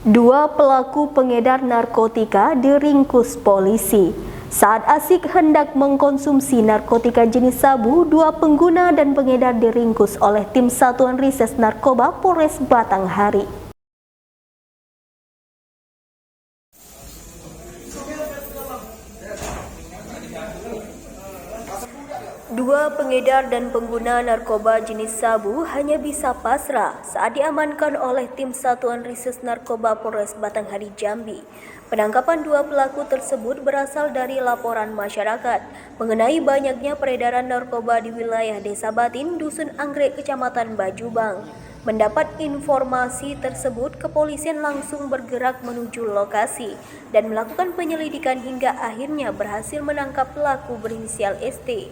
Dua pelaku pengedar narkotika diringkus polisi. Saat asik hendak mengkonsumsi narkotika jenis sabu, dua pengguna dan pengedar diringkus oleh tim Satuan Rises Narkoba Polres Batanghari. Dua pengedar dan pengguna narkoba jenis sabu hanya bisa pasrah saat diamankan oleh tim Satuan Rises Narkoba Polres Batanghari Jambi. Penangkapan dua pelaku tersebut berasal dari laporan masyarakat mengenai banyaknya peredaran narkoba di wilayah Desa Batin, Dusun Anggrek, Kecamatan Bajubang. Mendapat informasi tersebut, kepolisian langsung bergerak menuju lokasi dan melakukan penyelidikan hingga akhirnya berhasil menangkap pelaku berinisial ST.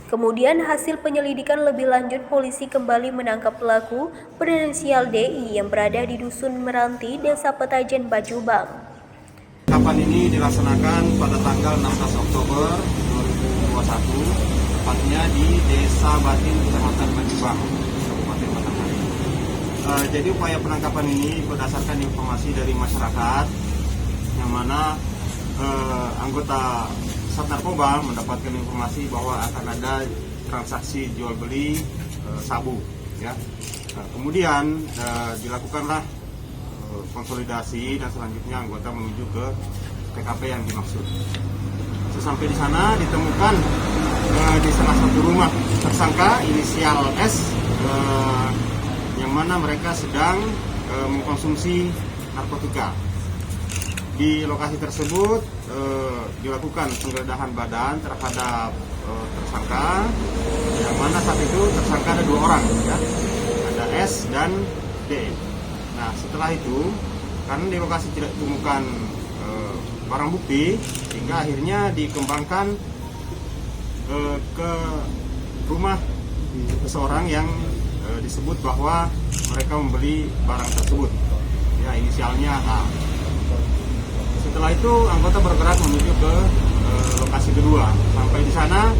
Kemudian hasil penyelidikan lebih lanjut, polisi kembali menangkap pelaku berinisial DI yang berada di Dusun Meranti, Desa Petajen, Bajubang. Penangkapan ini dilaksanakan pada tanggal 16 Oktober 2021, tepatnya di Desa Batin, Kecamatan Bajubang, Kabupaten Batanghari. Jadi upaya penangkapan ini berdasarkan informasi dari masyarakat, yang mana anggota Sat Narkoba mendapatkan informasi bahwa akan ada transaksi jual beli sabu, ya. Kemudian dilakukanlah konsolidasi dan selanjutnya anggota menuju ke TKP yang dimaksud. Sesampai di sana ditemukan di salah satu rumah tersangka inisial S, yang mana mereka sedang mengkonsumsi narkotika. Di lokasi tersebut dilakukan penggeledahan badan terhadap tersangka, yang mana saat itu tersangka ada dua orang, ya, ada S dan D. Nah, setelah itu, karena di lokasi tidak ditemukan barang bukti, sehingga akhirnya dikembangkan ke rumah seseorang yang disebut bahwa mereka membeli barang tersebut, ya, inisialnya A. Setelah itu anggota bergerak menuju ke lokasi kedua. Sampai di sana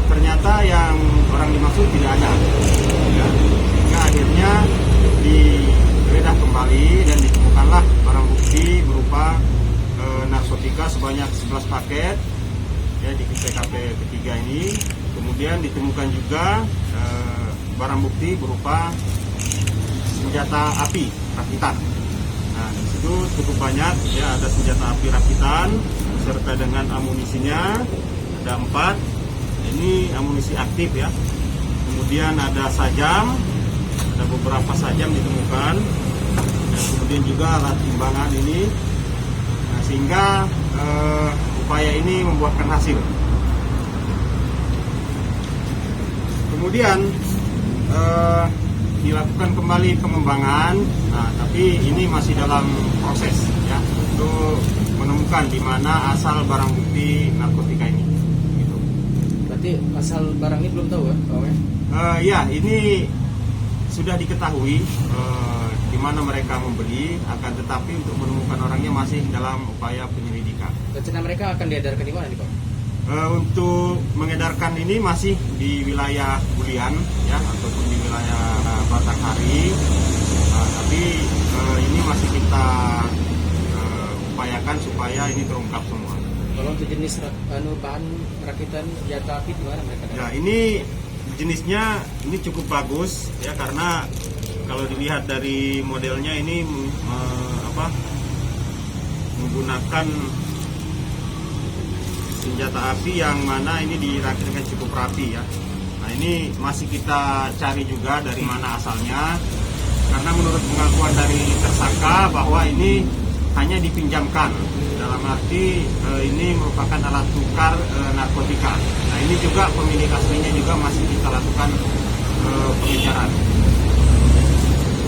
ternyata yang orang dimaksud tidak ada, ya. Sehingga akhirnya digeledah kembali dan ditemukanlah barang bukti berupa narkotika sebanyak 11 paket, ya, di TKP ketiga ini. Kemudian ditemukan juga barang bukti berupa senjata api rakitan. Nah, di situ cukup banyak, ya, ada senjata api rakitan beserta dengan amunisinya, ada 4. Ini amunisi aktif, ya. Kemudian ada sajam, ada beberapa sajam ditemukan, dan kemudian juga alat timbangan ini. Nah, sehingga upaya ini membuahkan hasil. Kemudian dilakukan kembali pengembangan, nah, tapi ini masih dalam proses, ya, untuk menemukan di mana asal barang bukti narkotika ini. Gitu. Berarti asal barang ini belum tahu, ya, Pak? Ya, ini sudah diketahui di mana mereka membeli, akan tetapi untuk menemukan orangnya masih dalam upaya penyelidikan. Rencana mereka akan diedarkan di mana nih, Pak? Untuk mengedarkan ini masih di wilayah Bulian, ya, ataupun di wilayah Batanghari. Tapi ini masih kita upayakan supaya ini terungkap semua. Kalau untuk jenis bahan rakitan senjata api di mana mereka? Ya, ini jenisnya ini cukup bagus, ya, karena kalau dilihat dari modelnya ini menggunakan senjata api yang mana ini dirakitkan cukup rapi, ya. Nah, ini masih kita cari juga dari mana asalnya, karena menurut pengakuan dari tersangka bahwa ini hanya dipinjamkan, dalam arti ini merupakan alat tukar narkotika. Nah, ini juga pemilik aslinya juga masih kita lakukan pengejaran.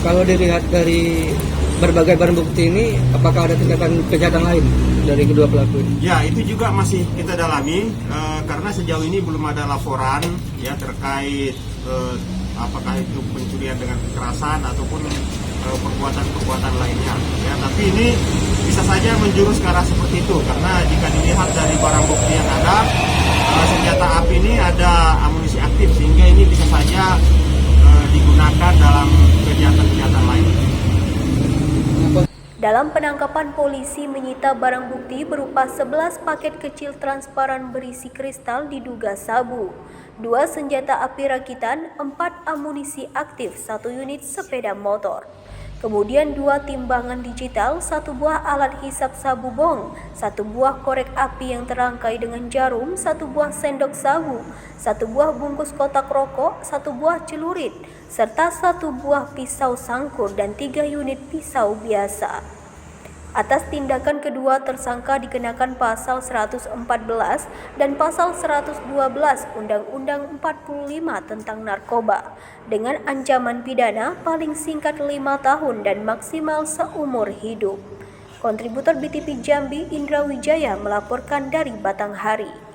Kalau dilihat dari berbagai barang bukti ini, apakah ada tindakan kejahatan lain dari kedua pelaku ini? Ya, itu juga masih kita dalami, karena sejauh ini belum ada laporan, ya, terkait apakah itu pencurian dengan kekerasan ataupun perbuatan-perbuatan lainnya, ya. Tapi ini bisa saja menjurus ke arah seperti itu, karena jika dilihat dari barang bukti yang ada, senjata api ini ada amunisi aktif, sehingga ini bisa saja digunakan dalam kegiatan-kegiatan lain. Dalam penangkapan, polisi menyita barang bukti berupa 11 paket kecil transparan berisi kristal diduga sabu, 2 senjata api rakitan, 4 amunisi aktif, 1 unit sepeda motor. Kemudian 2 timbangan digital, 1 buah alat hisap sabu bong, 1 buah korek api yang terangkai dengan jarum, 1 buah sendok sabu, 1 buah bungkus kotak rokok, 1 buah celurit, serta 1 buah pisau sangkur dan 3 unit pisau biasa. Atas tindakan kedua, tersangka dikenakan pasal 114 dan pasal 112 Undang-Undang 45 tentang narkoba dengan ancaman pidana paling singkat 5 tahun dan maksimal seumur hidup. Kontributor BTP Jambi Indra Wijaya melaporkan dari Batanghari.